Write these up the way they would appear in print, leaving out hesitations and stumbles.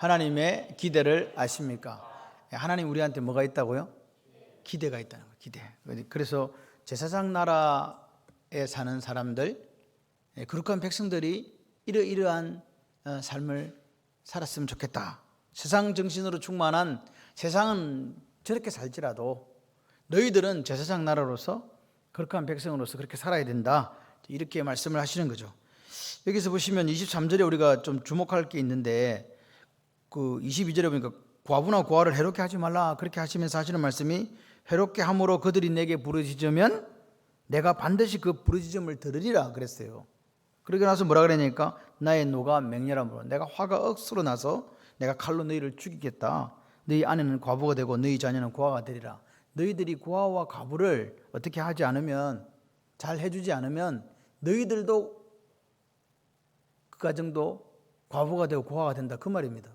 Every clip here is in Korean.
하나님의 기대를 아십니까? 하나님 우리한테 뭐가 있다고요? 기대가 있다는 거예요. 기대. 그래서 제사장 나라에 사는 사람들, 거룩한 백성들이 이러이러한 삶을 살았으면 좋겠다. 세상 정신으로 충만한, 세상은 저렇게 살지라도 너희들은 제사장 나라로서 거룩한 백성으로서 그렇게 살아야 된다. 이렇게 말씀을 하시는 거죠. 여기서 보시면 23절에 우리가 좀 주목할 게 있는데, 그 22절에 보니까 과부나 고아를 해롭게 하지 말라, 그렇게 하시면서 하시는 말씀이, 해롭게 함으로 그들이 내게 부르짖으면 내가 반드시 그 부르짖음을 들으리라 그랬어요. 그러고 나서 뭐라 그러냐니까, 나의 노가 맹렬함으로 내가 화가 억수로 나서 내가 칼로 너희를 죽이겠다. 너희 아내는 과부가 되고 너희 자녀는 고아가 되리라. 너희들이 고아와 과부를 어떻게 하지 않으면, 잘 해주지 않으면 너희들도 그 가정도 과부가 되고 고아가 된다, 그 말입니다.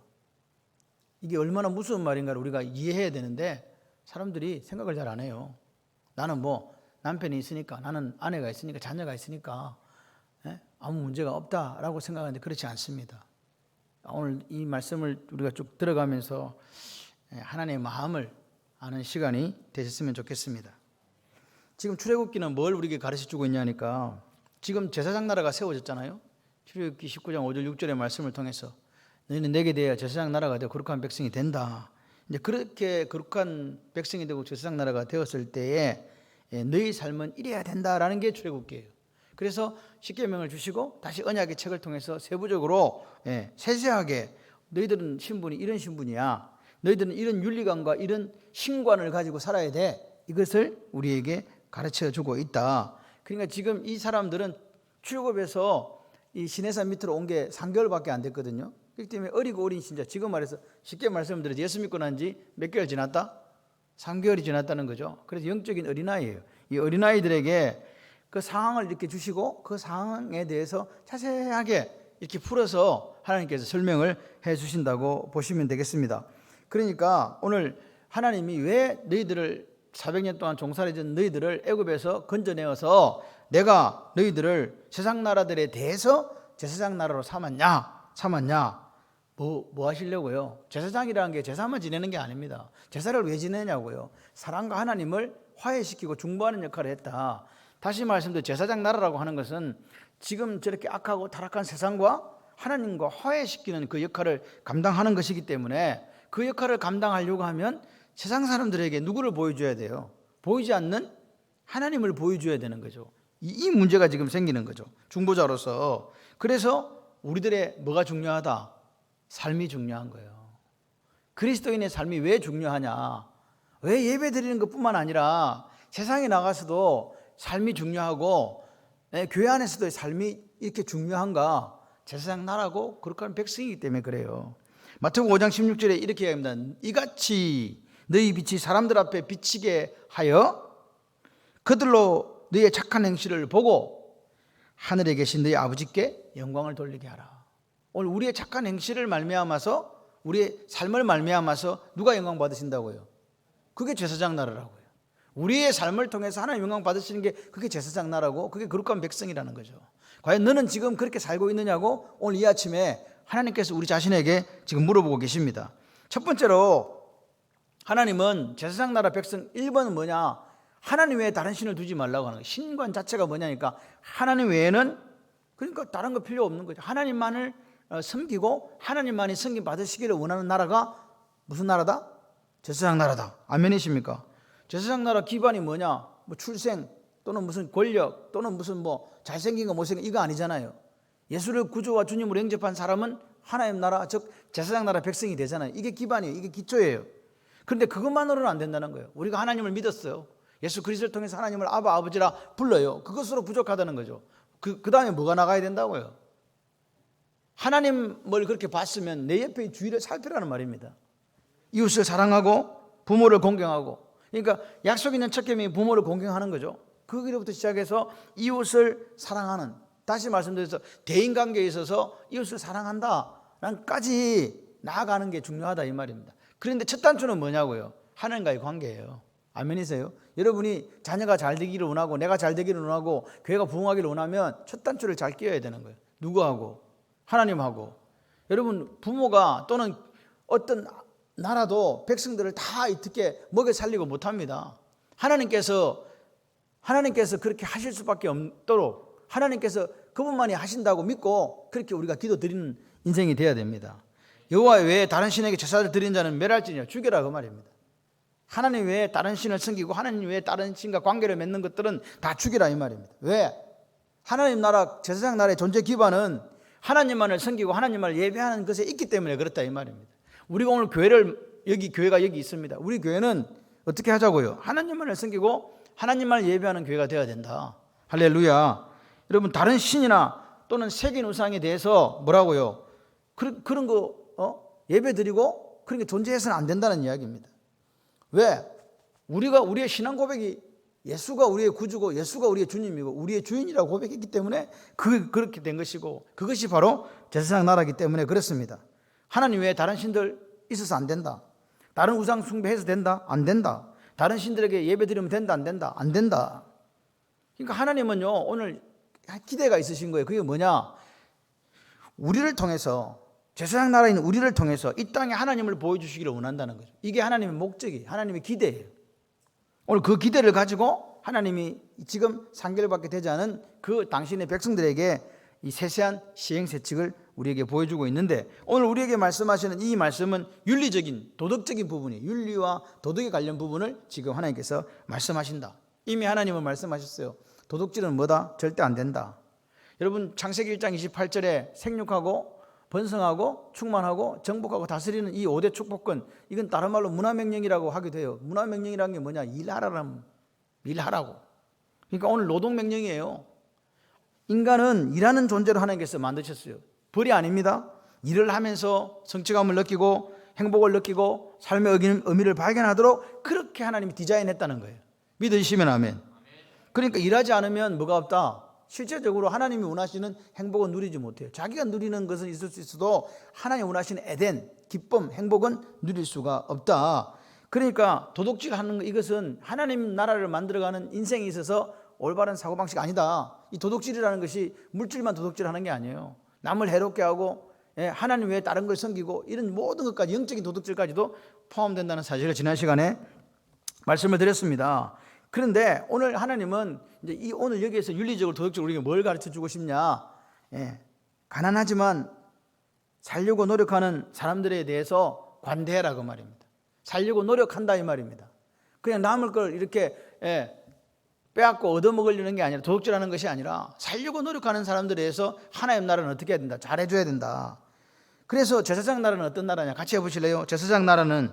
이게 얼마나 무서운 말인가를 우리가 이해해야 되는데 사람들이 생각을 잘 안 해요. 나는 뭐 남편이 있으니까, 나는 아내가 있으니까, 자녀가 있으니까 아무 문제가 없다라고 생각하는데 그렇지 않습니다. 오늘 이 말씀을 우리가 쭉 들어가면서 하나님의 마음을 아는 시간이 되셨으면 좋겠습니다. 지금 출애굽기는 뭘 우리에게 가르쳐주고 있냐니까, 지금 제사장 나라가 세워졌잖아요. 출애굽기 19장 5절 6절의 말씀을 통해서 너희는 내게 대하여 제사장 나라가 되고 거룩한 백성이 된다. 이제 그렇게 거룩한 백성이 되고 제사장 나라가 되었을 때에 너희 삶은 이래야 된다라는 게 출애굽기예요. 그래서 십계명을 주시고 다시 언약의 책을 통해서 세부적으로 세세하게 너희들은 신분이 이런 신분이야, 너희들은 이런 윤리관과 이런 신관을 가지고 살아야 돼, 이것을 우리에게 가르쳐주고 있다. 그러니까 지금 이 사람들은 출애굽에서 이 시내산 밑으로 온 게 3개월밖에 안 됐거든요. 그렇기 때문에 어리고 어린 신자, 지금 말해서 쉽게 말씀드려서 예수 믿고 난 지 몇 개월 지났다? 3개월이 지났다는 거죠. 그래서 영적인 어린아이예요. 이 어린아이들에게 그 상황을 이렇게 주시고 그 상황에 대해서 자세하게 이렇게 풀어서 하나님께서 설명을 해 주신다고 보시면 되겠습니다. 그러니까 오늘 하나님이 왜 너희들을 400년 동안 종살이 된 너희들을 애굽에서 건져내어서 내가 너희들을 세상 나라들에 대해서 제사장 나라로 삼았냐? 뭐 하시려고요? 제사장이라는 게 제사만 지내는 게 아닙니다. 제사를 왜 지내냐고요? 사람과 하나님을 화해시키고 중보하는 역할을 했다. 다시 말씀드려, 제사장 나라라고 하는 것은 지금 저렇게 악하고 타락한 세상과 하나님과 화해시키는 그 역할을 감당하는 것이기 때문에, 그 역할을 감당하려고 하면 세상 사람들에게 누구를 보여줘야 돼요? 보이지 않는 하나님을 보여줘야 되는 거죠. 이 문제가 지금 생기는 거죠, 중보자로서. 그래서 우리들의 뭐가 중요하다? 삶이 중요한 거예요. 그리스도인의 삶이 왜 중요하냐? 왜 예배 드리는 것뿐만 아니라 세상에 나가서도 삶이 중요하고 교회 안에서도 삶이 이렇게 중요한가? 제사장 나라고 거룩한 백성이기 때문에 그래요. 마태복음 5장 16절에 이렇게 이야기합니다. 이같이 너희 빛이 사람들 앞에 비치게 하여 그들로 너희의 착한 행실을 보고 하늘에 계신 너희 아버지께 영광을 돌리게 하라. 오늘 우리의 착한 행실을 말미암아서, 우리의 삶을 말미암아서 누가 영광 받으신다고요? 그게 제사장 나라라고요. 우리의 삶을 통해서 하나님 영광 받으시는 게 그게 제사장 나라고, 그게 거룩한 백성이라는 거죠. 과연 너는 지금 그렇게 살고 있느냐고 오늘 이 아침에 하나님께서 우리 자신에게 지금 물어보고 계십니다. 첫 번째로, 하나님은 제사장 나라 백성 1번은 뭐냐? 하나님 외에 다른 신을 두지 말라고 하는 거예요. 신관 자체가 뭐냐니까, 하나님 외에는, 그러니까 다른 거 필요 없는 거죠. 하나님만을 섬기고 하나님만이 섬김 받으시기를 원하는 나라가 무슨 나라다? 제사장 나라다. 아멘이십니까? 제사장 나라 기반이 뭐냐? 뭐 출생 또는 무슨 권력 또는 무슨 뭐 잘생긴 거 못생긴 거, 이거 아니잖아요. 예수를 구주와 주님으로 영접한 사람은 하나님 나라, 즉 제사장 나라 백성이 되잖아요. 이게 기반이에요. 이게 기초예요. 그런데 그것만으로는 안 된다는 거예요. 우리가 하나님을 믿었어요. 예수 그리스도를 통해서 하나님을 아바 아버지라 불러요. 그것으로 부족하다는 거죠. 그 다음에 뭐가 나가야 된다고요? 하나님을 그렇게 봤으면 내 옆에 주위를 살피라는 말입니다. 이웃을 사랑하고 부모를 공경하고, 그러니까 약속 있는 첫 계명이 부모를 공경하는 거죠. 거기로부터 시작해서 이웃을 사랑하는, 다시 말씀드려서 대인관계에 있어서 이웃을 사랑한다까지 나아가는 게 중요하다 이 말입니다. 그런데 첫 단추는 뭐냐고요? 하나님과의 관계예요. 아멘이세요? 여러분이 자녀가 잘 되기를 원하고 내가 잘 되기를 원하고 교회가 부흥하기를 원하면 첫 단추를 잘 끼워야 되는 거예요. 누구하고? 하나님하고. 여러분 부모가 또는 어떤 나라도 백성들을 다 어떻게 먹여 살리고 못합니다. 하나님께서 그렇게 하실 수밖에 없도록 하나님께서 그분만이 하신다고 믿고 그렇게 우리가 기도 드리는 인생이 되어야 됩니다. 여호와 외에 다른 신에게 제사를 드린 자는 멸할지니라, 죽여라 그 말입니다. 하나님 외에 다른 신을 섬기고 하나님 외에 다른 신과 관계를 맺는 것들은 다 죽이라 이 말입니다. 왜? 하나님 나라, 제사장 나라의 존재 기반은 하나님만을 섬기고 하나님만을 예배하는 것에 있기 때문에 그렇다 이 말입니다. 우리가 오늘 교회가 여기 있습니다. 우리 교회는 어떻게 하자고요? 하나님만을 섬기고 하나님만을 예배하는 교회가 되어야 된다. 할렐루야. 여러분, 다른 신이나 또는 색인 우상에 대해서 뭐라고요? 그런 거 예배 드리고 그런 게 존재해서는 안 된다는 이야기입니다. 왜? 우리의 신앙 고백이 예수가 우리의 구주고 예수가 우리의 주님이고 우리의 주인이라고 고백했기 때문에 그렇게 된 것이고, 그것이 바로 제사장 나라이기 때문에 그렇습니다. 하나님 외에 다른 신들 있어서 안 된다. 다른 우상 숭배해서 된다? 안 된다. 다른 신들에게 예배 드리면 된다? 안 된다? 안 된다. 그러니까 하나님은요, 오늘 기대가 있으신 거예요. 그게 뭐냐? 우리를 통해서, 제사장 나라에 있는 우리를 통해서 이 땅에 하나님을 보여주시기를 원한다는 거죠. 이게 하나님의 목적이에요. 하나님의 기대예요. 오늘 그 기대를 가지고 하나님이 지금 상결밖에 되지 않은 그 당신의 백성들에게 이 세세한 시행세칙을 우리에게 보여주고 있는데, 오늘 우리에게 말씀하시는 이 말씀은 윤리적인, 도덕적인 부분이, 윤리와 도덕에 관련 부분을 지금 하나님께서 말씀하신다. 이미 하나님은 말씀하셨어요. 도둑질은 뭐다? 절대 안 된다. 여러분, 창세기 1장 28절에 생육하고 번성하고 충만하고 정복하고 다스리는 이 5대 축복권, 이건 다른 말로 문화명령이라고 하기도 해요. 문화명령이라는 게 뭐냐? 일하라고. 그러니까 오늘 노동명령이에요. 인간은 일하는 존재로 하나님께서 만드셨어요. 벌이 아닙니다. 일을 하면서 성취감을 느끼고 행복을 느끼고 삶의 의미를 발견하도록 그렇게 하나님이 디자인했다는 거예요. 믿으시면 아멘. 그러니까 일하지 않으면 뭐가 없다? 실제적으로 하나님이 원하시는 행복은 누리지 못해요. 자기가 누리는 것은 있을 수 있어도 하나님이 원하시는 에덴, 기쁨, 행복은 누릴 수가 없다. 그러니까 도둑질하는 이것은 하나님 나라를 만들어가는 인생에 있어서 올바른 사고방식 아니다. 이 도둑질이라는 것이 물질만 도둑질하는 게 아니에요. 남을 해롭게 하고 하나님 외에 다른 걸 섬기고 이런 모든 것까지, 영적인 도둑질까지도 포함된다는 사실을 지난 시간에 말씀을 드렸습니다. 그런데 오늘 하나님은 이제 오늘 여기에서 윤리적으로 도덕적으로 우리에게 뭘 가르쳐 주고 싶냐? 가난하지만 살려고 노력하는 사람들에 대해서 관대해라고 말입니다. 살려고 노력한다 이 말입니다. 그냥 남을 걸 이렇게 빼앗고 얻어먹으려는 게 아니라, 도둑질하는 것이 아니라 살려고 노력하는 사람들에 대해서 하나님 나라는 어떻게 해야 된다? 잘해줘야 된다. 그래서 제사장 나라는 어떤 나라냐? 같이 해보실래요? 제사장 나라는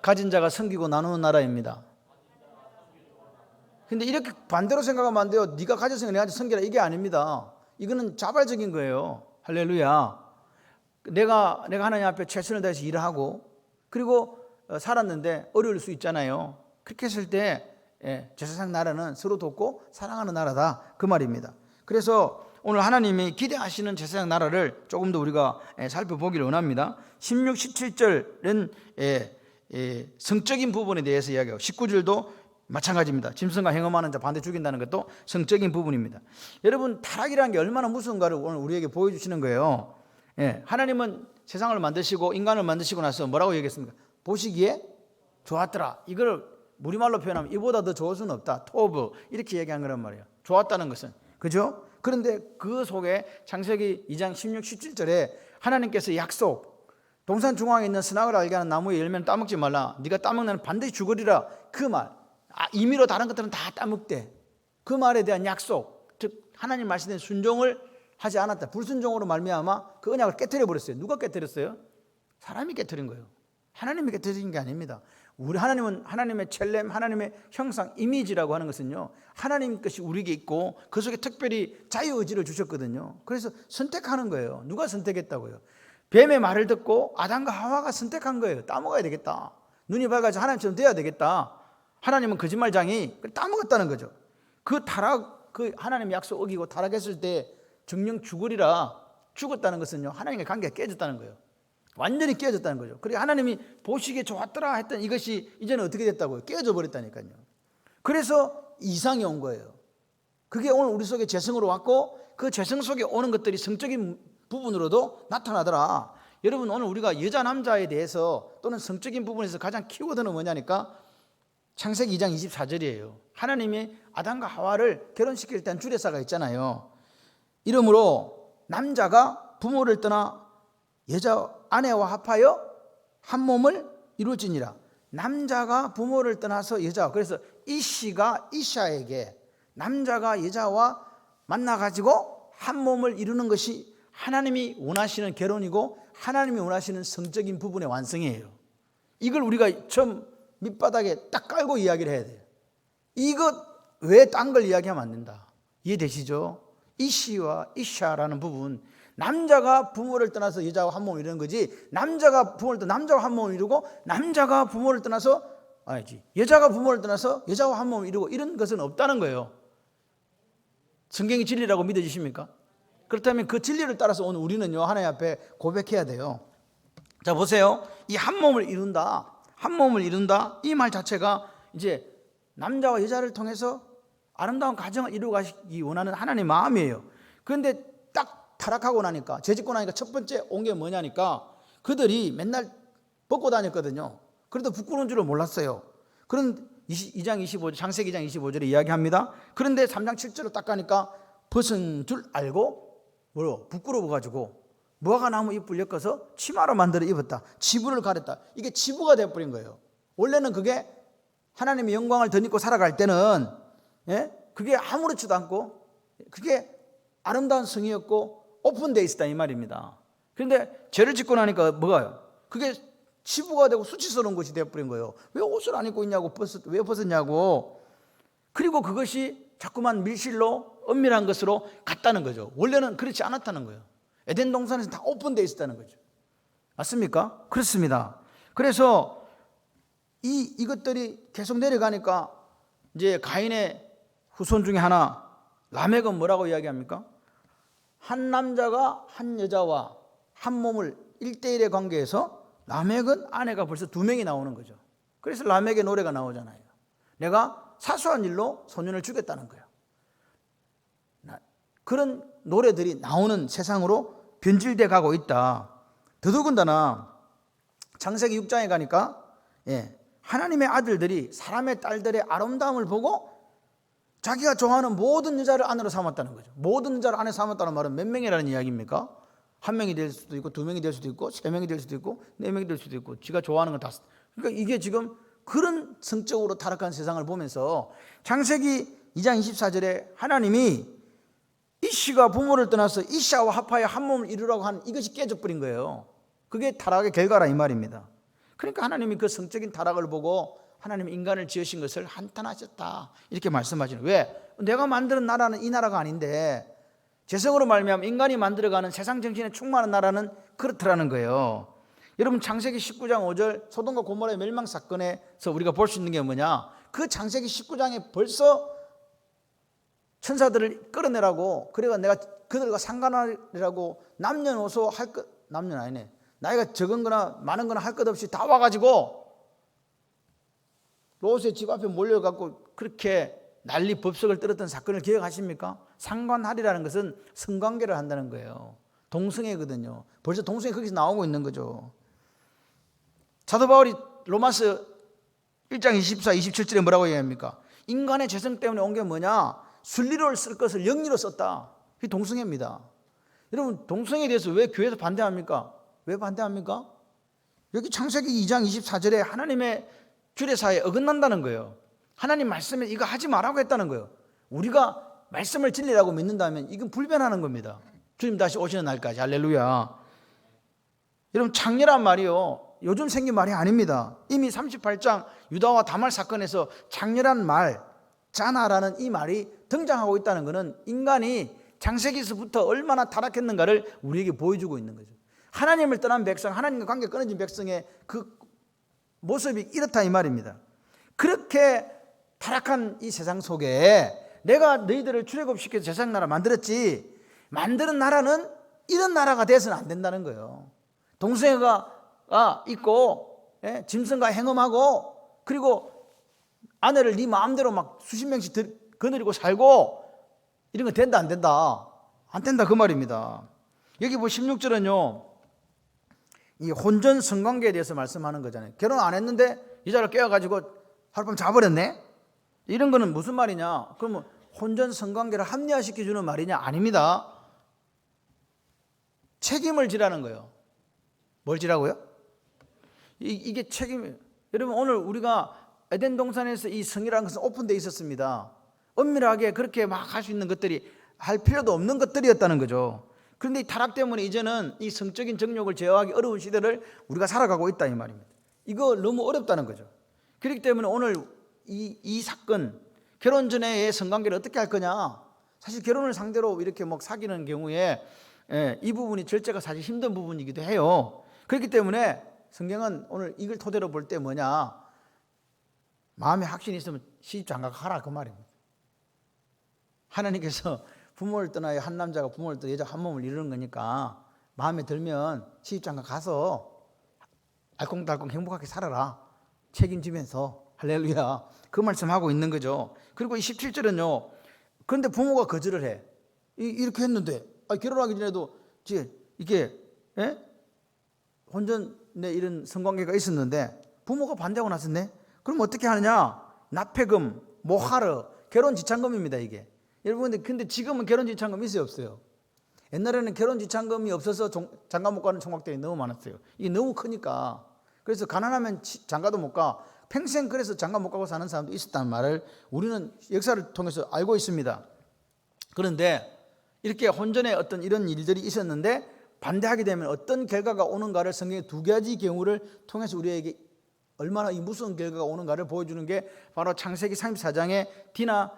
가진 자가 섬기고 나누는 나라입니다. 근데 이렇게 반대로 생각하면 안 돼요. 네가 가졌으니까 내가 섬기라, 이게 아닙니다. 이거는 자발적인 거예요. 할렐루야. 내가 하나님 앞에 최선을 다해서 일을 하고 그리고 살았는데 어려울 수 있잖아요. 그렇게 했을 때 제사장 나라는 서로 돕고 사랑하는 나라다 그 말입니다. 그래서 오늘 하나님이 기대하시는 제사장 나라를 조금 더 우리가 살펴보기를 원합니다. 16, 17절은 성적인 부분에 대해서 이야기하고 19절도 마찬가지입니다. 짐승과 행음하는 자 반대 죽인다는 것도 성적인 부분입니다. 여러분, 타락이라는 게 얼마나 무서운가를 오늘 우리에게 보여주시는 거예요. 하나님은 세상을 만드시고 인간을 만드시고 나서 뭐라고 얘기했습니까? 보시기에 좋았더라. 이걸 우리말로 표현하면 이보다 더 좋을 수는 없다. 토브, 이렇게 얘기한 거란 말이에요. 좋았다는 것은, 그죠? 그런데 그 속에 창세기 2장 16, 17절에 하나님께서 약속, 동산 중앙에 있는 선악을 알게 하는 나무의 열매는 따먹지 말라. 네가 따먹는 반드시 죽으리라. 그 말, 임의로 다른 것들은 다 따먹대. 그 말에 대한 약속, 즉 하나님 말씀에 순종을 하지 않았다. 불순종으로 말미암아 그 언약을 깨트려 버렸어요. 누가 깨트렸어요? 사람이 깨트린 거예요. 하나님이 깨트린 게 아닙니다. 우리 하나님은 하나님의 첼렘, 하나님의 형상, 이미지라고 하는 것은요, 하나님 것이 우리에게 있고 그 속에 특별히 자유의지를 주셨거든요. 그래서 선택하는 거예요. 누가 선택했다고요? 뱀의 말을 듣고 아담과 하와가 선택한 거예요. 따먹어야 되겠다. 눈이 밝아서 하나님처럼 돼야 되겠다. 하나님은 거짓말장이 따먹었다는 거죠. 그 타락, 그 하나님의 약속 어기고 타락했을 때 정령 죽으리라. 죽었다는 것은요, 하나님의 관계가 깨졌다는 거예요. 완전히 깨졌다는 거죠. 그리고 하나님이 보시기에 좋았더라 했던 이것이 이제는 어떻게 됐다고요? 깨져 버렸다니까요. 그래서 이상이 온 거예요. 그게 오늘 우리 속에 죄성으로 왔고 그 죄성 속에 오는 것들이 성적인 부분으로도 나타나더라. 여러분 오늘 우리가 여자 남자에 대해서 또는 성적인 부분에서 가장 키워드는 뭐냐니까 창세기 2장 24절이에요. 하나님이 아담과 하와를 결혼시킬 때 한 주례사가 있잖아요. 이러므로 남자가 부모를 떠나 여자 아내와 합하여 한 몸을 이룰지니라. 남자가 부모를 떠나서 여자, 그래서 이씨가 이샤에게 남자가 여자와 만나가지고 한 몸을 이루는 것이 하나님이 원하시는 결혼이고 하나님이 원하시는 성적인 부분의 완성이에요. 이걸 우리가 처음 밑바닥에 딱 깔고 이야기를 해야 돼요. 이것 왜 딴 걸 이야기하면 안 된다. 이해되시죠? 이씨와 이샤라는 부분, 남자가 부모를 떠나서 여자와 한 몸을 이루는 거지, 남자가 부모를 떠나 남자와 한 몸을 이루고 남자가 부모를 떠나서 여자가 부모를 떠나서 여자와 한 몸을 이루고 이런 것은 없다는 거예요. 성경이 진리라고 믿어지십니까? 그렇다면 그 진리를 따라서 오늘 우리는요 하나님 앞에 고백해야 돼요. 자 보세요. 이 한 몸을 이룬다, 한 몸을 이룬다, 이 말 자체가 이제 남자와 여자를 통해서 아름다운 가정을 이루어가시기 원하는 하나님의 마음이에요. 그런데 딱 타락하고 나니까, 죄짓고 나니까 첫 번째 온 게 뭐냐니까 그들이 맨날 벗고 다녔거든요. 그래도 부끄러운 줄을 몰랐어요. 그런 2장 25절, 창세기 2장 25절에 이야기합니다. 그런데 3장 7절로 딱 가니까 벗은 줄 알고 부끄러워가지고 무화과 나무 잎을 엮어서 치마로 만들어 입었다. 지부를 가렸다. 이게 지부가 되어버린 거예요. 원래는 그게 하나님의 영광을 덧입고 살아갈 때는 그게 아무렇지도 않고 그게 아름다운 성이었고 오픈되어 있었다 이 말입니다. 그런데 죄를 짓고 나니까 뭐가요? 그게 지부가 되고 수치스러운 것이 되어버린 거예요. 왜 옷을 안 입고 있냐고, 왜 벗었냐고. 그리고 그것이 자꾸만 밀실로 은밀한 것으로 갔다는 거죠. 원래는 그렇지 않았다는 거예요. 에덴 동산에서 다 오픈되어 있었다는 거죠. 맞습니까? 그렇습니다. 그래서 이것들이 계속 내려가니까 이제 가인의 후손 중에 하나 라멕은 뭐라고 이야기합니까? 한 남자가 한 여자와 한 몸을 1대1의 관계에서 라멕은 아내가 벌써 2명이 나오는 거죠. 그래서 라멕의 노래가 나오잖아요. 내가 사소한 일로 소년을 죽였다는 거예요. 그런 노래들이 나오는 세상으로 변질돼 가고 있다. 더더군다나 창세기 6장에 가니까 하나님의 아들들이 사람의 딸들의 아름다움을 보고 자기가 좋아하는 모든 여자를 아내로 삼았다는 거죠. 모든 여자를 아내 삼았다는 말은 몇 명이라는 이야기입니까? 1명이 될 수도 있고 2명이 될 수도 있고 3명이 될 수도 있고 4명이 될 수도 있고 지가 좋아하는 건 다. 그러니까 이게 지금 그런 성적으로 타락한 세상을 보면서 창세기 2장 24절에 하나님이 이씨가 부모를 떠나서 이샤와 합하여 한 몸을 이루라고 한 이것이 깨져버린 거예요. 그게 타락의 결과라 이 말입니다. 그러니까 하나님이 그 성적인 타락을 보고 하나님이 인간을 지으신 것을 한탄하셨다 이렇게 말씀하시는 거예요. 왜? 내가 만드는 나라는 이 나라가 아닌데 죄성으로 말미암아 인간이 만들어가는 세상 정신에 충만한 나라는 그렇더라는 거예요. 여러분 창세기 19장 5절 소돔과 고모라의 멸망 사건에서 우리가 볼 수 있는 게 뭐냐, 그 창세기 19장에 벌써 천사들을 끌어내라고, 그래가 내가 그들과 상관하리라고 남녀노소 할 것, 남녀는 아니네, 나이가 적은 거나 많은 거나 할 것 없이 다 와가지고 롯의 집 앞에 몰려갖고 그렇게 난리 법석을 떨었던 사건을 기억하십니까? 상관하리라는 것은 성관계를 한다는 거예요. 동성애거든요. 벌써 동성애 거기서 나오고 있는 거죠. 사도 바울이 로마서 1장 24, 27절에 뭐라고 얘기합니까? 인간의 죄성 때문에 온 게 뭐냐? 순리로 쓸 것을 영리로 썼다. 그게 동성애입니다. 여러분 동성애에 대해서 왜 교회에서 반대합니까? 왜 반대합니까? 여기 창세기 2장 24절에 하나님의 주례사에 어긋난다는 거예요. 하나님 말씀에 이거 하지 말라고 했다는 거예요. 우리가 말씀을 진리라고 믿는다면 이건 불변하는 겁니다. 주님 다시 오시는 날까지. 할렐루야. 여러분 창녀란 말이요 요즘 생긴 말이 아닙니다. 이미 38장 유다와 다말 사건에서 창녀란 말, 자나라는 이 말이 등장하고 있다는 것은 인간이 창세기에서부터 얼마나 타락했는가를 우리에게 보여주고 있는 거죠. 하나님을 떠난 백성, 하나님과 관계 끊어진 백성의 그 모습이 이렇다 이 말입니다. 그렇게 타락한 이 세상 속에 내가 너희들을 출애굽시켜서 세상 나라 만들었지, 만드는 나라는 이런 나라가 돼서는 안 된다는 거예요. 동성애가 있고 짐승과 행음하고 그리고 아내를 네 마음대로 막 수십 명씩 거느리고 살고 이런 거 된다 안 된다? 안 된다 그 말입니다. 여기 16절은요 이 혼전 성관계에 대해서 말씀하는 거잖아요. 결혼 안 했는데 여자를 깨워가지고 하룻밤 자버렸네? 이런 거는 무슨 말이냐? 그러면 혼전 성관계를 합리화시켜주는 말이냐? 아닙니다. 책임을 지라는 거예요. 뭘 지라고요? 이게 책임이에요. 여러분, 오늘 우리가 에덴 동산에서 이 성이라는 것은 오픈되어 있었습니다. 엄밀하게 그렇게 막 할 수 있는 것들이 할 필요도 없는 것들이었다는 거죠. 그런데 이 타락 때문에 이제는 이 성적인 정욕을 제어하기 어려운 시대를 우리가 살아가고 있다 이 말입니다. 이거 너무 어렵다는 거죠. 그렇기 때문에 오늘 이 사건, 결혼 전에의 성관계를 어떻게 할 거냐. 사실 결혼을 상대로 이렇게 막 사귀는 경우에 이 부분이 절제가 사실 힘든 부분이기도 해요. 그렇기 때문에 성경은 오늘 이걸 토대로 볼 때 뭐냐, 마음에 확신이 있으면 시집장가가라 그 말입니다. 하나님께서 부모를 떠나야 한 남자가 부모를 떠나 여자 한 몸을 이루는 거니까 마음에 들면 시집장가 가서 알콩달콩 행복하게 살아라, 책임지면서. 할렐루야. 그 말씀하고 있는 거죠. 그리고 이 17절은요, 그런데 부모가 거절을 해. 이렇게 했는데 결혼하기 전에도 이게 혼전에 이런 성관계가 있었는데 부모가 반대하고 나섰네. 그럼 어떻게 하느냐? 납폐금, 모하르, 결혼 지참금입니다 이게. 여러분, 근데 지금은 결혼 지참금 있어요 없어요? 옛날에는 결혼 지참금이 없어서 장가 못 가는 총각들이 너무 많았어요. 이게 너무 크니까. 그래서 가난하면 장가도 못 가. 평생 그래서 장가 못 가고 사는 사람도 있었다는 말을 우리는 역사를 통해서 알고 있습니다. 그런데 이렇게 혼전에 어떤 이런 일들이 있었는데 반대하게 되면 어떤 결과가 오는가를 성경의 두 가지 경우를 통해서 우리에게 얼마나 이 무서운 결과가 오는가를 보여주는 게 바로 창세기 34장에 디나가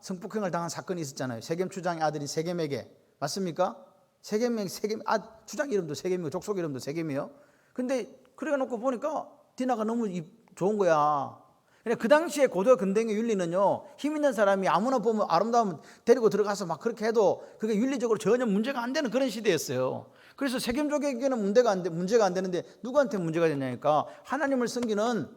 성폭행을 당한 사건이 있었잖아요. 세겜 추장의 아들인 세겜에게. 맞습니까? 세겜 추장 이름도 세겜이고 족속 이름도 세겜이요. 근데 그래 놓고 보니까 디나가 너무 좋은 거야. 그 당시에 고도 근대의 윤리는요, 힘 있는 사람이 아무나 보면 아름다우면 데리고 들어가서 막 그렇게 해도 그게 윤리적으로 전혀 문제가 안 되는 그런 시대였어요. 그래서 세겜족에게는 문제가 안 되는데 누구한테 문제가 되냐니까 하나님을 섬기는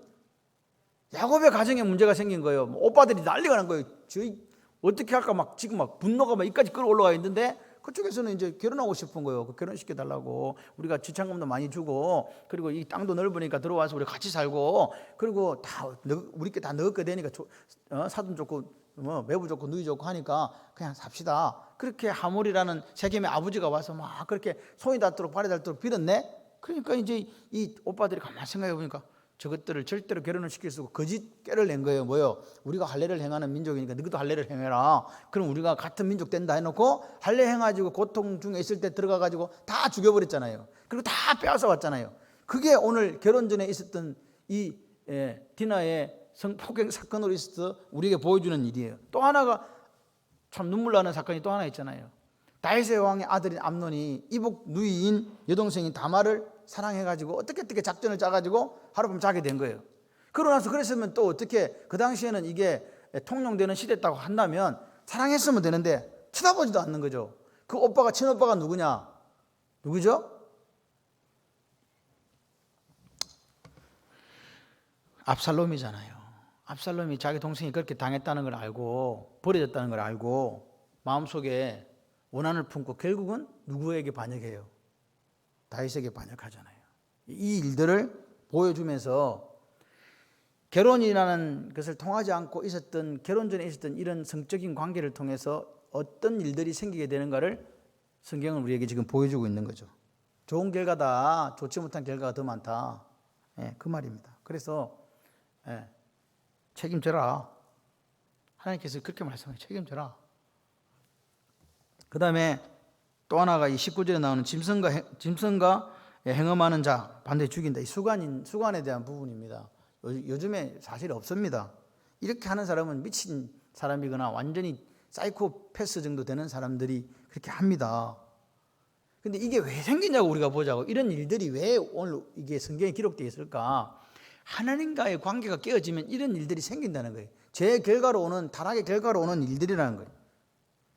야곱의 가정에 문제가 생긴 거예요. 오빠들이 난리가 난 거예요. 저희 어떻게 할까 막 지금 막 분노가 막 이까지 끌어올라가 있는데 그쪽에서는 이제 결혼하고 싶은 거예요. 결혼시켜 달라고. 우리가 지참금도 많이 주고, 그리고 이 땅도 넓으니까 들어와서 우리 같이 살고, 그리고 다 우리께 다 넣게 되니까 사돈 좋고 매부 좋고 누이 좋고 하니까 그냥 삽시다. 그렇게 하몰이라는 세겜의 아버지가 와서 막 그렇게 손이 닿도록 발이 닿도록 빌었네. 그러니까 이제 이 오빠들이 가만히 생각해 보니까 저것들을 절대로 결혼을 시킬 수 없고 거짓 깨를 낸 거예요. 뭐요? 우리가 할례를 행하는 민족이니까 너희도 할례를 행해라. 그럼 우리가 같은 민족 된다 해놓고 할례 행가지고 고통 중에 있을 때 들어가가지고 다 죽여버렸잖아요. 그리고 다 빼앗아 왔잖아요. 그게 오늘 결혼 전에 있었던 이 디나의 성폭행 사건으로 있어서 우리에게 보여주는 일이에요. 또 하나가 참 눈물 나는 사건이 또 하나 있잖아요. 다윗의 왕의 아들인 암논이 이복 누이인 여동생인 다말을 사랑해가지고 어떻게 작전을 짜가지고 하룻밤 자게 된 거예요. 그러고 나서 그랬으면 또 어떻게, 그 당시에는 이게 통용되는 시대였다고 한다면 사랑했으면 되는데 쳐다보지도 않는 거죠. 그 오빠가, 친오빠가 누구냐? 누구죠? 압살롬이잖아요. 압살롬이 자기 동생이 그렇게 당했다는 걸 알고 버려졌다는 걸 알고 마음속에 원한을 품고 결국은 누구에게 반역해요? 다윗에게 반역하잖아요. 이 일들을 보여주면서 결혼이라는 것을 통하지 않고 있었던, 결혼 전에 있었던 이런 성적인 관계를 통해서 어떤 일들이 생기게 되는가를 성경은 우리에게 지금 보여주고 있는 거죠. 좋은 결과다, 좋지 못한 결과가 더 많다. 그 말입니다. 그래서 책임져라. 하나님께서 그렇게 말씀해요. 책임져라. 그 다음에 또 하나가 이 19절에 나오는 짐승과 행음하는 자 반드시 죽인다. 이 수관에 대한 부분입니다. 요즘에 사실 없습니다. 이렇게 하는 사람은 미친 사람이거나 완전히 사이코패스 정도 되는 사람들이 그렇게 합니다. 근데 이게 왜 생기냐고 우리가 보자고. 이런 일들이 왜 오늘 이게 성경에 기록되어 있을까? 하나님과의 관계가 깨어지면 이런 일들이 생긴다는 거예요. 죄의 결과로 오는, 타락의 결과로 오는 일들이라는 거예요.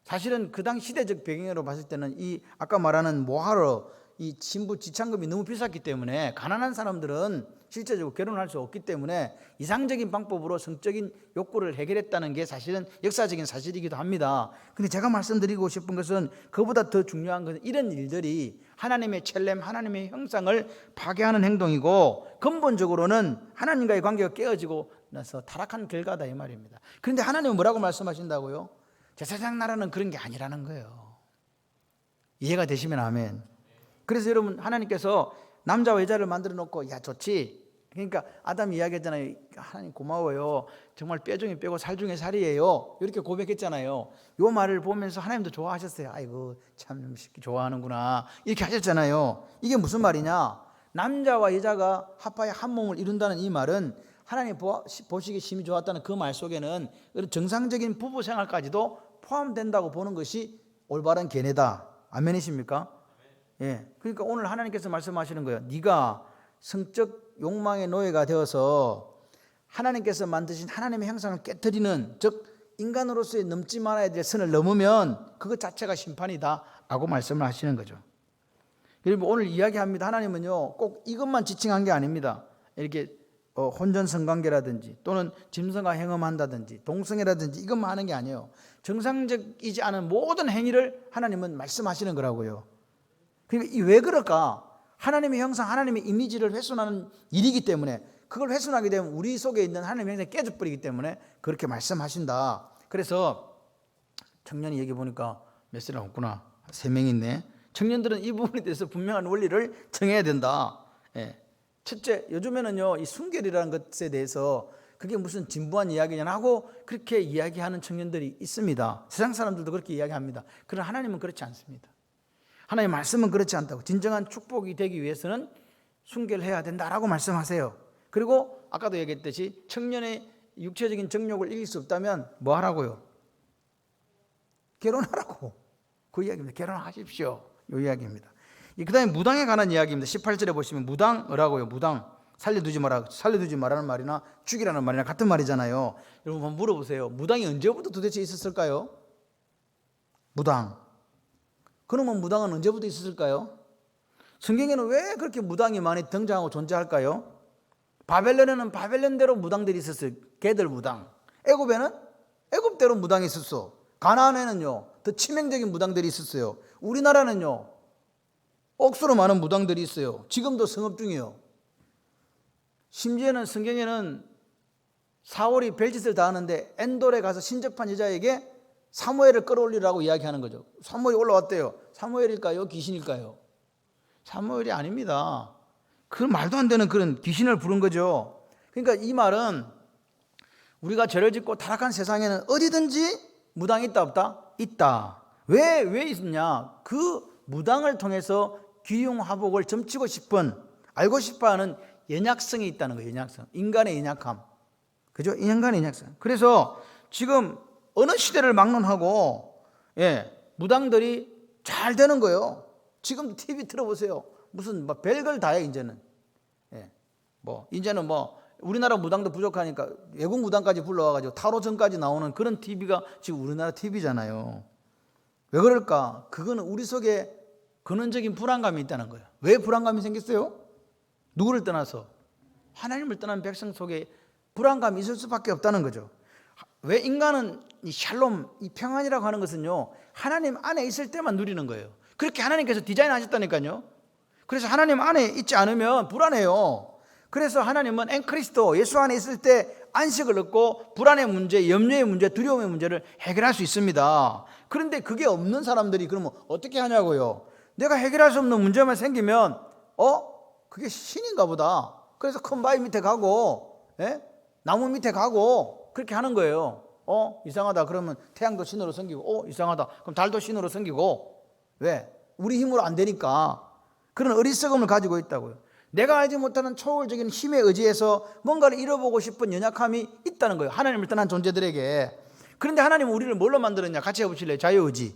사실은 그 당 시대적 배경으로 봤을 때는 이 아까 말하는 모하르, 이 신부 지참금이 너무 비쌌기 때문에 가난한 사람들은 실제적으로 결혼할 수 없기 때문에 이상적인 방법으로 성적인 욕구를 해결했다는 게 사실은 역사적인 사실이기도 합니다. 근데 제가 말씀드리고 싶은 것은 그보다 더 중요한 것은 이런 일들이 하나님의 첼렘, 하나님의 형상을 파괴하는 행동이고 근본적으로는 하나님과의 관계가 깨어지고 나서 타락한 결과다 이 말입니다. 그런데 하나님은 뭐라고 말씀하신다고요? 제사장 나라는 그런 게 아니라는 거예요. 이해가 되시면 아멘. 그래서 여러분, 하나님께서 남자와 여자를 만들어 놓고 야 좋지. 그러니까 아담이 이야기했잖아요. 하나님 고마워요. 정말 뼈 중에 뼈고 살 중에 살이에요. 이렇게 고백했잖아요. 요 말을 보면서 하나님도 좋아하셨어요. 아이고 참 좋아하는구나 이렇게 하셨잖아요. 이게 무슨 말이냐? 남자와 여자가 합하여 한 몸을 이룬다는 이 말은 하나님 보시기에 심히 좋았다는 그 말 속에는 정상적인 부부 생활까지도 포함된다고 보는 것이 올바른 견해다. 아멘이십니까? 예. 그러니까 오늘 하나님께서 말씀하시는 거예요. 네가 성적 욕망의 노예가 되어서 하나님께서 만드신 하나님의 형상을 깨트리는, 즉 인간으로서의 넘지 말아야 될 선을 넘으면 그것 자체가 심판이다 라고 말씀을 하시는 거죠. 그리고 오늘 이야기합니다. 하나님은요 꼭 이것만 지칭한 게 아닙니다. 이렇게 혼전 성관계라든지 또는 짐승과 행음한다든지 동성애라든지 이것만 하는 게 아니에요. 정상적이지 않은 모든 행위를 하나님은 말씀하시는 거라고요. 그러니까 왜 그럴까? 하나님의 형상, 하나님의 이미지를 훼손하는 일이기 때문에, 그걸 훼손하게 되면 우리 속에 있는 하나님의 형상이 깨져버리기 때문에 그렇게 말씀하신다. 그래서 청년이 얘기 보니까 몇 살 없구나, 3명 있네. 청년들은 이 부분에 대해서 분명한 원리를 정해야 된다. 예. 첫째, 요즘에는요 이 순결이라는 것에 대해서 그게 무슨 진부한 이야기냐 하고 그렇게 이야기하는 청년들이 있습니다. 세상 사람들도 그렇게 이야기합니다. 그러나 하나님은 그렇지 않습니다. 하나님의 말씀은 그렇지 않다고. 진정한 축복이 되기 위해서는 순결해야 된다라고 말씀하세요. 그리고 아까도 얘기했듯이 청년의 육체적인 정욕을 이길 수 없다면 뭐 하라고요? 결혼하라고. 그 이야기입니다. 결혼하십시오. 이 이야기입니다. 그 다음에 무당에 관한 이야기입니다. 18절에 보시면 무당이라고요. 무당. 살려두지 말라는 말이나 죽이라는 말이나 같은 말이잖아요. 여러분 한번 물어보세요. 무당이 언제부터 도대체 있었을까요? 무당. 그러면 무당은 언제부터 있었을까요? 성경에는 왜 그렇게 무당이 많이 등장하고 존재할까요? 바벨론에는 바벨론대로 무당들이 있었어요. 개들 무당. 애굽에는 애굽대로 무당이 있었어. 가나안에는요 더 치명적인 무당들이 있었어요. 우리나라는요 억수로 많은 무당들이 있어요. 지금도 성업 중이에요. 심지어는 성경에는 사울이 별짓을 다 하는데 엔돌에 가서 신접한 여자에게 사무엘을 끌어올리라고 이야기하는 거죠. 사무엘이 올라왔대요. 사무엘일까요? 귀신일까요? 사무엘이 아닙니다. 그 말도 안 되는 그런 귀신을 부른 거죠. 그러니까 이 말은 우리가 죄를 짓고 타락한 세상에는 어디든지 무당이 있다 없다? 있다. 왜 있냐? 그 무당을 통해서 귀용화복을 점치고 싶은, 알고 싶어하는 연약성이 있다는 거예요. 연약성. 인간의 연약함. 그죠? 인간의 연약성. 그래서 지금 어느 시대를 막론하고 무당들이 잘 되는 거예요. 지금 TV 틀어보세요. 무슨 별걸 다 해 이제는. 이제는 우리나라 무당도 부족하니까 외국 무당까지 불러와가지고 타로전까지 나오는 그런 TV가 지금 우리나라 TV잖아요. 왜 그럴까? 그거는 우리 속에 근원적인 불안감이 있다는 거예요. 왜 불안감이 생겼어요? 누구를 떠나서? 하나님을 떠난 백성 속에 불안감이 있을 수밖에 없다는 거죠. 왜 인간은 이 샬롬, 이 평안이라고 하는 것은요 하나님 안에 있을 때만 누리는 거예요. 그렇게 하나님께서 디자인하셨다니까요. 그래서 하나님 안에 있지 않으면 불안해요. 그래서 하나님은 엔크리스도 예수 안에 있을 때 안식을 얻고 불안의 문제, 염려의 문제, 두려움의 문제를 해결할 수 있습니다. 그런데 그게 없는 사람들이 그러면 어떻게 하냐고요. 내가 해결할 수 없는 문제만 생기면 그게 신인가 보다. 그래서 큰 바위 밑에 가고 나무 밑에 가고 그렇게 하는 거예요. 이상하다 그러면 태양도 신으로 섬기고 이상하다 그럼 달도 신으로 섬기고. 왜? 우리 힘으로 안 되니까. 그런 어리석음을 가지고 있다고요. 내가 알지 못하는 초월적인 힘에 의지해서 뭔가를 이뤄보고 싶은 연약함이 있다는 거예요. 하나님을 떠난 존재들에게. 그런데 하나님은 우리를 뭘로 만들었냐? 같이 해보실래요? 자유의지.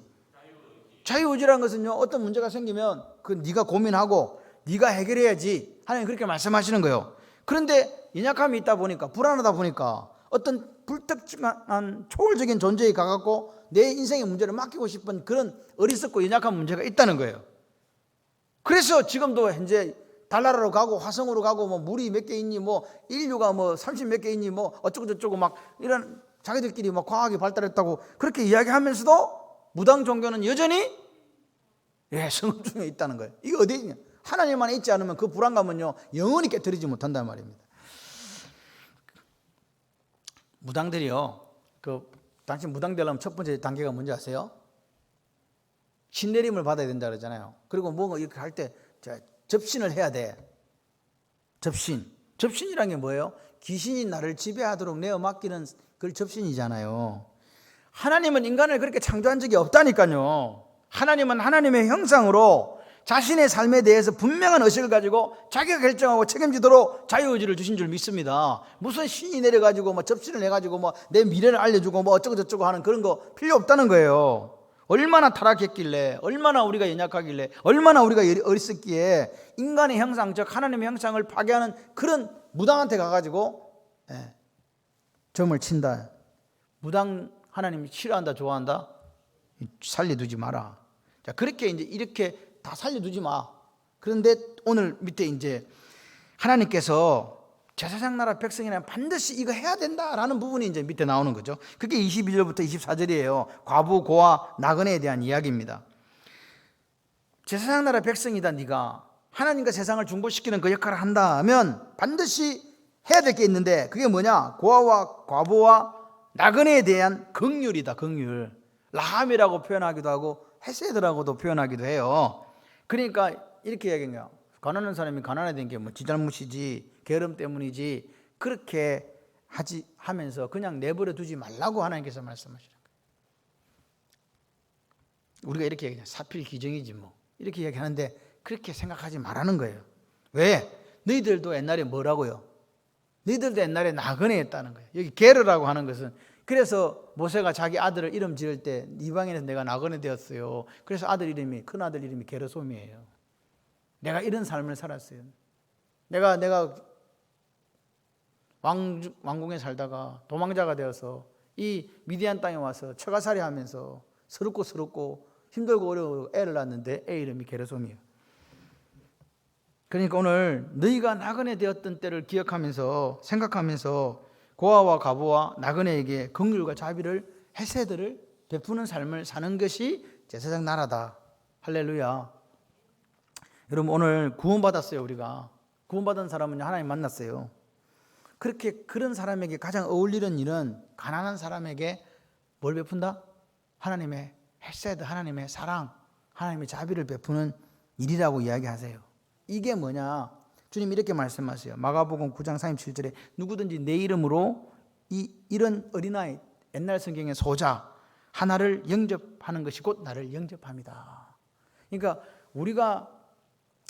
자유의지라는 것은요 어떤 문제가 생기면 그 네가 고민하고 네가 해결해야지. 하나님 그렇게 말씀하시는 거예요. 그런데 연약함이 있다 보니까, 불안하다 보니까 어떤 불특정한 초월적인 존재에 가갖고 내 인생의 문제를 맡기고 싶은 그런 어리석고 연약한 문제가 있다는 거예요. 그래서 지금도 현재 달나라로 가고 화성으로 가고 뭐 물이 몇 개 있니 뭐 인류가 뭐 30 몇 개 있니 뭐 어쩌고 저쩌고 막 이런 자기들끼리 막 과학이 발달했다고 그렇게 이야기하면서도 무당 종교는 여전히 성업 중에 있다는 거예요. 이게 어디 있냐? 하나님만 있지 않으면 그 불안감은요 영원히 깨뜨리지 못한단 말입니다. 무당들이요, 당신 무당 되려면 첫 번째 단계가 뭔지 아세요? 신내림을 받아야 된다 그러잖아요. 그리고 뭔가 이렇게 할 때 접신을 해야 돼. 접신이란 게 뭐예요? 귀신이 나를 지배하도록 내어 맡기는 그걸 접신이잖아요. 하나님은 인간을 그렇게 창조한 적이 없다니까요. 하나님은 하나님의 형상으로 자신의 삶에 대해서 분명한 의식을 가지고 자기가 결정하고 책임지도록 자유의지를 주신 줄 믿습니다. 무슨 신이 내려가지고 뭐 접신을 해가지고 뭐 내 미래를 알려주고 뭐 어쩌고 저쩌고 하는 그런 거 필요 없다는 거예요. 얼마나 타락했길래, 얼마나 우리가 연약하길래, 얼마나 우리가 어리석기에 인간의 형상, 즉 하나님의 형상을 파괴하는 그런 무당한테 가가지고 점을 친다. 무당 하나님이 싫어한다, 좋아한다? 살려두지 마라. 자, 그렇게 이렇게 다 살려두지 마. 그런데 오늘 밑에 이제 하나님께서 제사장 나라 백성이라면 반드시 이거 해야 된다라는 부분이 이제 밑에 나오는 거죠. 그게 21절부터 24절이에요. 과부, 고아, 나그네에 대한 이야기입니다. 제사장 나라 백성이다 네가 하나님과 세상을 중보시키는 그 역할을 한다 하면 반드시 해야 될 게 있는데 그게 뭐냐? 고아와 과부와 나그네에 대한 긍휼이다. 긍휼. 라함이라고 표현하기도 하고 헤세드라고도 표현하기도 해요. 그러니까 이렇게 이야기한 거야. 가난한 사람이 가난해진 게 뭐 지 잘못이지 게으름 때문이지 그렇게 하면서 그냥 내버려 두지 말라고 하나님께서 말씀하시는 거예요. 우리가 이렇게 얘기하잖아요. 사필기정이지 뭐 이렇게 얘기하는데 그렇게 생각하지 말라는 거예요. 왜? 너희들도 옛날에 뭐라고요? 너희들도 옛날에 나그네 했다는 거예요. 여기 게르라고 하는 것은 그래서 모세가 자기 아들을 이름 지을 때 이방인에서 내가 나그네 되었어요. 그래서 큰 아들 이름이 게르솜이에요. 내가 이런 삶을 살았어요. 내가 왕궁에 살다가 도망자가 되어서 이 미디안 땅에 와서 처가살이 하면서 서럽고 힘들고 어려워 애를 낳았는데 애 이름이 게르솜이에요. 그러니까 오늘 너희가 나그네 되었던 때를 기억하면서 생각하면서 고아와 과부와 나그네에게 긍휼과 자비를 헤세드를 베푸는 삶을 사는 것이 제사장 나라다. 할렐루야. 여러분 오늘 구원받았어요. 우리가 구원받은 사람은 하나님 만났어요. 그런 사람에게 가장 어울리는 일은 가난한 사람에게 뭘 베푼다? 하나님의 헤세드, 하나님의 사랑, 하나님의 자비를 베푸는 일이라고 이야기하세요. 이게 뭐냐? 주님 이렇게 말씀하세요. 마가복음 9장 37절에 누구든지 내 이름으로 이런 어린아이, 옛날 성경의 소자 하나를 영접하는 것이 곧 나를 영접합니다. 그러니까 우리가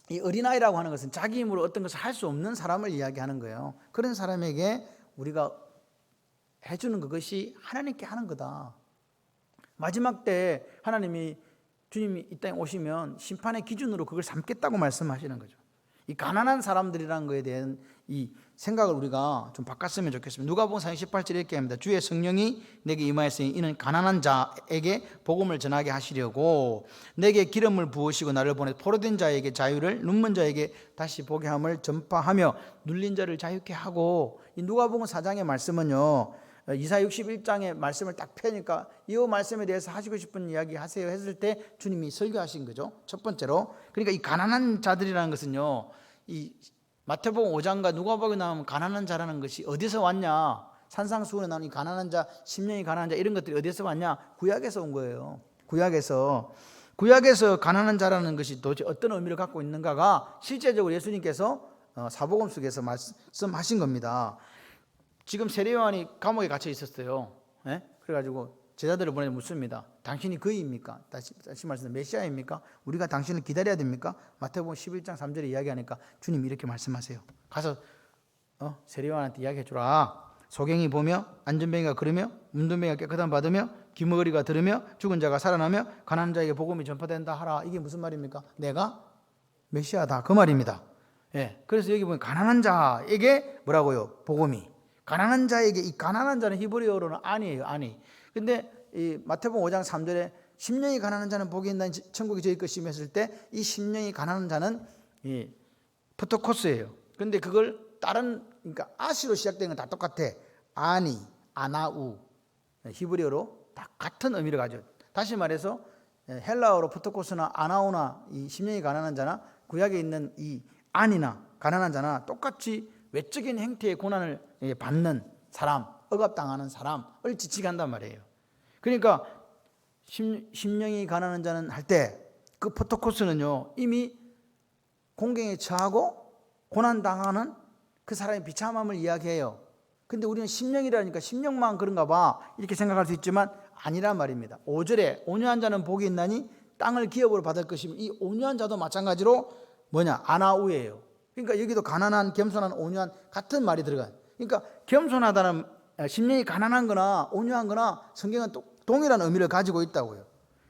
이 어린아이라고 하는 것은 자기 힘으로 어떤 것을 할 수 없는 사람을 이야기하는 거예요. 그런 사람에게 우리가 해주는 그것이 하나님께 하는 거다. 마지막 때 주님이 이 땅에 오시면 심판의 기준으로 그걸 삼겠다고 말씀하시는 거죠. 이 가난한 사람들이라는 것에 대한 이 생각을 우리가 좀 바꿨으면 좋겠습니다. 누가복음 4장 18절에 이렇게 합니다. 주의 성령이 내게 임하였으니 이는 가난한 자에게 복음을 전하게 하시려고 내게 기름을 부으시고 나를 보내 포로된 자에게 자유를 눈먼 자에게 다시 보게 함을 전파하며 눌린 자를 자유케 하고 이 누가복음 4장의 말씀은요. 이사야 61장의 말씀을 딱 펴니까 이 말씀에 대해서 하시고 싶은 이야기 하세요 했을 때 주님이 설교하신 거죠. 첫 번째로. 그러니까 이 가난한 자들이라는 것은요. 이 마태복음 5장과 누가복음에 나오면 가난한 자라는 것이 어디서 왔냐? 산상수훈에 나오는 이 가난한 자, 심령이 가난한 자 이런 것들이 어디서 왔냐? 구약에서 온 거예요. 구약에서 가난한 자라는 것이 도대체 어떤 의미를 갖고 있는가가 실제적으로 예수님께서 사복음 속에서 말씀하신 겁니다. 지금 세례요한이 감옥에 갇혀 있었어요. 그래가지고 제자들을 보내서 묻습니다. 당신이 그이입니까? 다시 말해서 메시아입니까? 우리가 당신을 기다려야 됩니까? 마태복음 11장 3절에 이야기하니까 주님이 이렇게 말씀하세요. 가서 세례요한한테 이야기해 주라. 소경이 보며 안전뱅이가 걸으며 문둥뱅이가 깨끗함 받으며 귀머거리가 들으며 죽은 자가 살아나며 가난한 자에게 복음이 전파된다 하라. 이게 무슨 말입니까? 내가 메시아다 그 말입니다. 그래서 여기 보면 가난한 자에게 뭐라고요? 복음이. 가난한 자에게 이 가난한 자는 히브리어로는 아니에요. 아니. 근데 이 마태복음 5장 3절에 심령이 가난한 자는 복이 있나니 천국이 저희 것이며 했을 때 이 심령이 가난한 자는 이 프토코스예요. 그런데 그걸 다른 그러니까 아시로 시작되는 건 다 똑같아. 아니, 아나우, 히브리어로 다 같은 의미를 가져. 다시 말해서 헬라어로 프토코스나 아나우나 이 심령이 가난한 자나 구약에 있는 이 아니나 가난한 자나 똑같이 외적인 행태의 고난을 받는 사람, 억압당하는 사람을 지칭한단 말이에요. 그러니까 심령이 가난한 자는 할 때 그 프토코스는요 이미 공경에 처하고 고난당하는 그 사람의 비참함을 이야기해요. 근데 우리는 심령이라니까 심령만 그런가 봐 이렇게 생각할 수 있지만 아니란 말입니다. 5절에 온유한 자는 복이 있나니 땅을 기업으로 받을 것이며 이 온유한 자도 마찬가지로 뭐냐 아나우예요. 그러니까 여기도 가난한, 겸손한, 온유한 같은 말이 들어가요. 그러니까 겸손하다는 심령이 가난한 거나 온유한 거나 성경은 동일한 의미를 가지고 있다고요.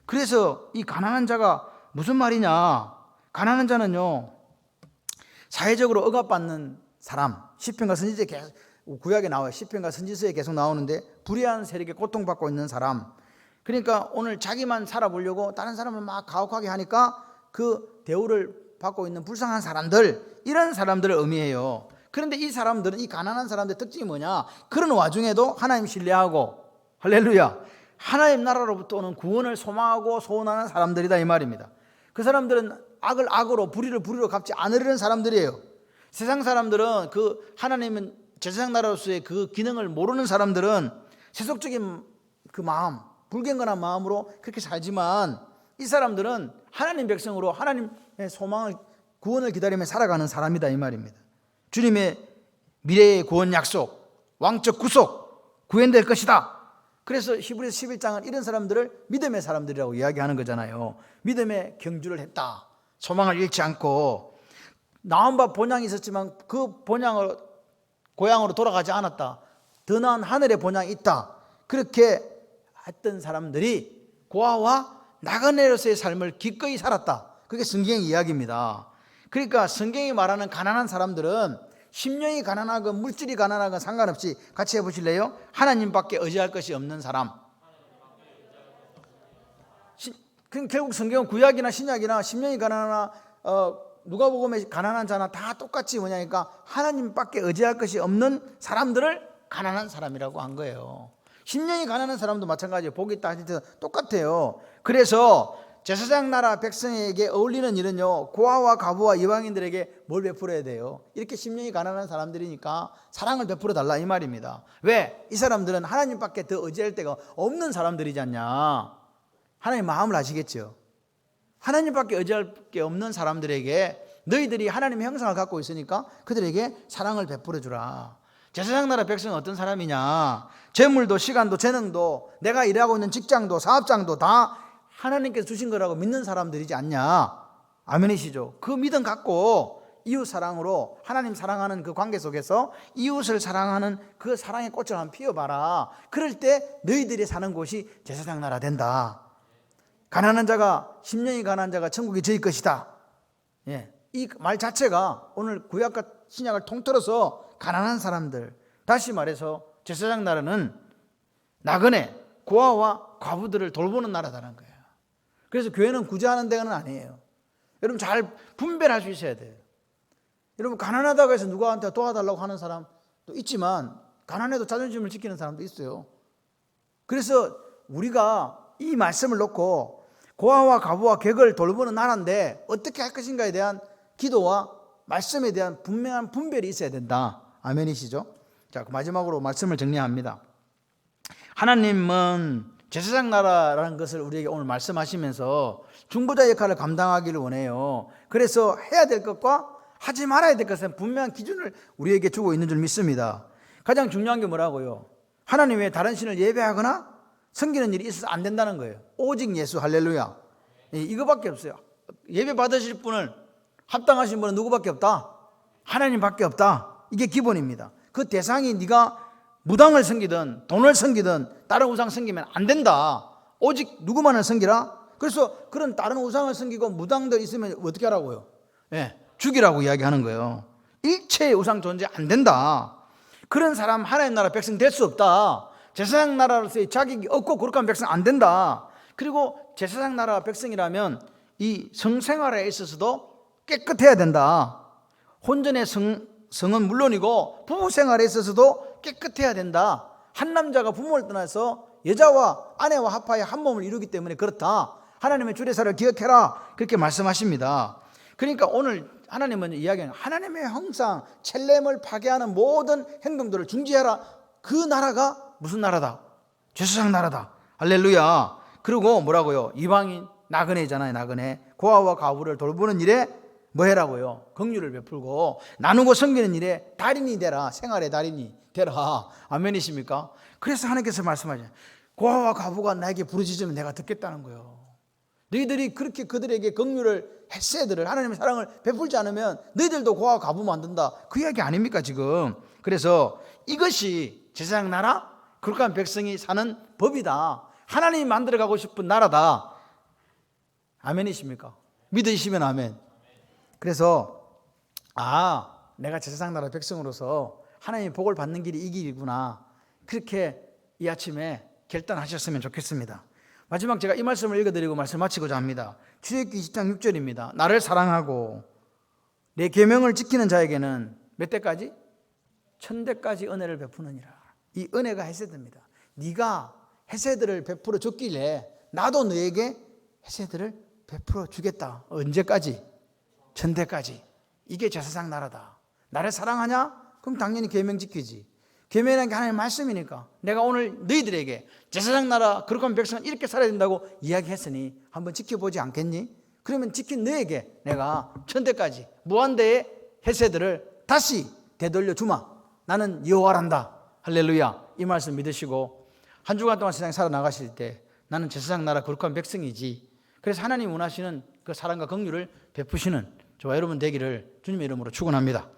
그래서 이 가난한 자가 무슨 말이냐, 가난한 자는요 사회적으로 억압받는 사람, 시편과 선지서에 구약에 나와요. 시편과 선지서에 계속 나오는데 불의한 세력에 고통받고 있는 사람, 그러니까 오늘 자기만 살아보려고 다른 사람을 막 가혹하게 하니까 그 대우를 받고 있는 불쌍한 사람들, 이런 사람들을 의미해요. 그런데 이 사람들은, 이 가난한 사람들의 특징이 뭐냐, 그런 와중에도 하나님 신뢰하고 할렐루야 하나님 나라로부터 오는 구원을 소망하고 소원하는 사람들이다 이 말입니다. 그 사람들은 악을 악으로 불의를 불의로 갚지 않으려는 사람들이에요. 세상 사람들은 그 하나님은 제사장 나라로서의 그 기능을 모르는 사람들은 세속적인 그 마음, 불경건한 마음으로 그렇게 살지만 이 사람들은 하나님 백성으로 하나님의 소망을, 구원을 기다리며 살아가는 사람이다 이 말입니다. 주님의 미래의 구원 약속, 왕적 구속, 구현될 것이다. 그래서 히브리서 11장은 이런 사람들을 믿음의 사람들이라고 이야기하는 거잖아요. 믿음의 경주를 했다. 소망을 잃지 않고 나온 바 본향이 있었지만 그 본향을 고향으로 돌아가지 않았다. 더 나은 하늘의 본향이 있다. 그렇게 했던 사람들이 고아와 나그네로서의 삶을 기꺼이 살았다. 그게 성경의 이야기입니다. 그러니까 성경이 말하는 가난한 사람들은 심령이 가난하건 물질이 가난하건 상관없이 같이 해보실래요? 하나님밖에 의지할 것이 없는 사람. 결국 성경은 구약이나 신약이나 심령이 가난하나 누가복음에 가난한 자나 다 똑같이 뭐냐니까 하나님밖에 의지할 것이 없는 사람들을 가난한 사람이라고 한 거예요. 심령이 가난한 사람도 마찬가지예요. 복이 있다 하실 때 똑같아요. 그래서 제사장 나라 백성에게 어울리는 일은요, 고아와 과부와 이방인들에게 뭘 베풀어야 돼요? 이렇게 심령이 가난한 사람들이니까 사랑을 베풀어 달라 이 말입니다. 왜? 이 사람들은 하나님밖에 더 의지할 데가 없는 사람들이지 않냐. 하나님 마음을 아시겠죠? 하나님밖에 의지할 게 없는 사람들에게 너희들이 하나님의 형상을 갖고 있으니까 그들에게 사랑을 베풀어 주라. 제사장 나라 백성은 어떤 사람이냐, 재물도 시간도 재능도 내가 일하고 있는 직장도 사업장도 다 하나님께서 주신 거라고 믿는 사람들이지 않냐. 아멘이시죠? 그 믿음 갖고 이웃 사랑으로 하나님 사랑하는 그 관계 속에서 이웃을 사랑하는 그 사랑의 꽃을 한번 피워봐라. 그럴 때 너희들이 사는 곳이 제사장 나라 된다. 가난한 자가, 심령이 가난한 자가 천국이 저희 것이다. 예. 이 말 자체가 오늘 구약과 신약을 통틀어서 가난한 사람들, 다시 말해서 제사장 나라는 나그네, 고아와 과부들을 돌보는 나라다는 거예요. 그래서 교회는 구제하는 데는 아니에요. 여러분 잘 분별할 수 있어야 돼요. 여러분 가난하다고 해서 누구한테 도와달라고 하는 사람도 있지만 가난해도 자존심을 지키는 사람도 있어요. 그래서 우리가 이 말씀을 놓고 고아와 과부와 객을 돌보는 나라인데 어떻게 할 것인가에 대한 기도와 말씀에 대한 분명한 분별이 있어야 된다. 아멘이시죠? 자, 마지막으로 말씀을 정리합니다. 하나님은 제사장 나라라는 것을 우리에게 오늘 말씀하시면서 중보자 역할을 감당하기를 원해요. 그래서 해야 될 것과 하지 말아야 될 것은 분명한 기준을 우리에게 주고 있는 줄 믿습니다. 가장 중요한 게 뭐라고요? 하나님 외에 다른 신을 예배하거나 섬기는 일이 있어서 안 된다는 거예요. 오직 예수, 할렐루야. 이거밖에 없어요. 예배 받으실 분을, 합당하신 분은 누구밖에 없다? 하나님밖에 없다. 이게 기본입니다. 그 대상이 네가 무당을 섬기든 돈을 섬기든 다른 우상 섬기면 안 된다. 오직 누구만을 섬기라. 그래서 그런 다른 우상을 섬기고 무당들 있으면 어떻게 하라고요? 죽이라고 이야기하는 거예요. 일체의 우상 존재 안 된다. 그런 사람 하나님 나라 백성 될 수 없다. 제사장 나라로서의 자격이 없고 거룩한 백성 안 된다. 그리고 제사장 나라 백성이라면 이 성생활에 있어서도 깨끗해야 된다. 혼전의 성은 물론이고 부부 생활에 있어서도 깨끗해야 된다. 한 남자가 부모를 떠나서 여자와 아내와 합하여 한 몸을 이루기 때문에 그렇다. 하나님의 주례사를 기억해라. 그렇게 말씀하십니다. 그러니까 오늘 하나님은 이야기하는 하나님의 형상 첼렘을 파괴하는 모든 행동들을 중지해라. 그 나라가 무슨 나라다? 제사장 나라다. 할렐루야. 그리고 뭐라고요? 이방인 나그네잖아요. 나그네. 고아와 과부를 돌보는 일에 뭐 해라고요? 긍휼을 베풀고 나누고 섬기는 일에 달인이 되라. 생활의 달인이 되라. 아멘이십니까? 그래서 하나님께서 말씀하시죠. 고아와 과부가 나에게 부르짖으면 내가 듣겠다는 거예요. 너희들이 그렇게 그들에게 긍휼을 헤세드를 하나님의 사랑을 베풀지 않으면 너희들도 고아와 과부 만든다. 그 이야기 아닙니까 지금? 그래서 이것이 제사장 나라 거룩한 백성이 사는 법이다. 하나님이 만들어가고 싶은 나라다. 아멘이십니까? 믿으시면 아멘. 그래서 내가 제사장 나라 백성으로서 하나님의 복을 받는 길이 이 길이구나. 그렇게 이 아침에 결단하셨으면 좋겠습니다. 마지막 제가 이 말씀을 읽어드리고 말씀 마치고자 합니다. 출애굽기 20장 6절입니다. 나를 사랑하고 내 계명을 지키는 자에게는 몇 대까지? 1000대까지 은혜를 베푸느니라. 이 은혜가 헤세드입니다. 네가 헤세드를 베풀어 줬길래 나도 너에게 헤세드를 베풀어 주겠다. 언제까지? 1000대까지. 이게 제사장 나라다. 나를 사랑하냐? 그럼 당연히 계명 지키지. 계명이라는 게 하나님의 말씀이니까 내가 오늘 너희들에게 제사장 나라 거룩한 백성은 이렇게 살아야 된다고 이야기했으니 한번 지켜보지 않겠니? 그러면 지킨 너에게 내가 1000대까지 무한대의 헤세드를 다시 되돌려 주마. 나는 여호와란다. 할렐루야. 이 말씀 믿으시고 한 주간 동안 세상에 살아나가실 때 나는 제사장 나라 거룩한 백성이지. 그래서 하나님 원하시는 그 사랑과 긍휼을 베푸시는 저와 여러분 되기를 주님의 이름으로 축원합니다.